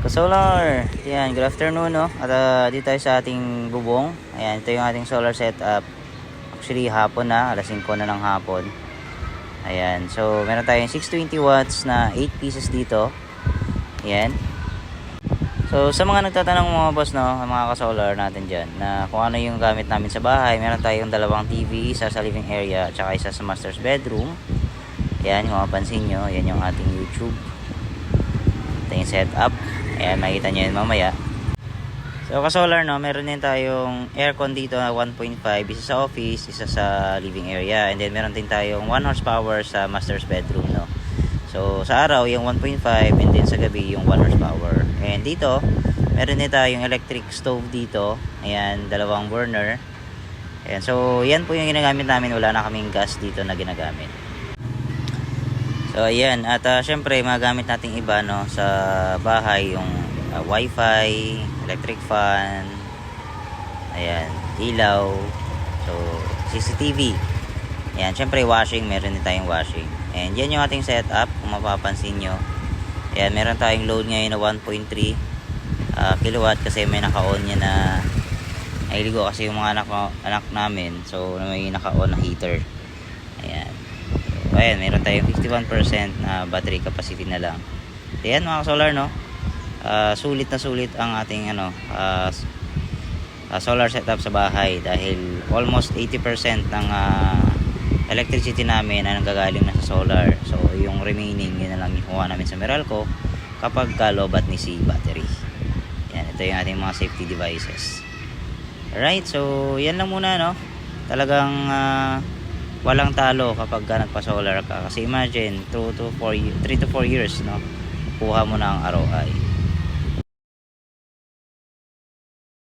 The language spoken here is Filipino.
Solar, yan, good afternoon, no? At dito tayo sa ating bubong. Ayan, ito yung ating solar setup. Actually, hapon na, alas 5 na ng hapon. Ayan, so meron tayong 620 watts na 8 pieces dito. Ayan. So sa mga nagtatanong mga boss, no, mga ka-solar natin dyan, na kung ano yung gamit namin sa bahay, meron tayong dalawang TV, isa sa living area, at saka isa sa master's bedroom. Ayan, kung mapansin nyo, yan yung ating YouTube. Ito yung setup. Ayan, makikita nyo yun mamaya. So ka-solar, no, meron din tayong aircon dito na 1.5, isa sa office, isa sa living area, and then meron din tayong 1 horsepower sa master's bedroom, no. So sa araw yung 1.5, and then sa gabi yung 1 horsepower. And dito meron din tayong electric stove dito. Ayan, dalawang burner. Ayan, so yan po yung ginagamit namin, wala na kaming gas dito na ginagamit. So ayan, at syempre magamit nating iba, no, sa bahay, yung wifi, electric fan, ayan, ilaw, so CCTV. Ayan, syempre washing, meron din tayong washing. And yan yung ating setup, kung mapapansin nyo. Ayan, meron tayong load ngayon na 1.3 kilowatt kasi may naka-on niya na nailigo kasi yung mga anak namin, so may naka-on na heater. Ayan. So, ayan, meron tayong 51% na battery capacity na lang. Ayan mga solar, no. Sulit na sulit ang ating solar setup sa bahay dahil almost 80% ng electricity namin ay nanggagaling na sa solar. So yung remaining, yun na lang yung kuha namin sa Meralco kapag lobat ni si battery. Yan, ito yung ating mga safety devices. Alright, so yan lang muna, no. Talagang walang talo kapag nagpa-solar ka. Kasi imagine, 3 to 4 years, no, kuha mo na ang ROI.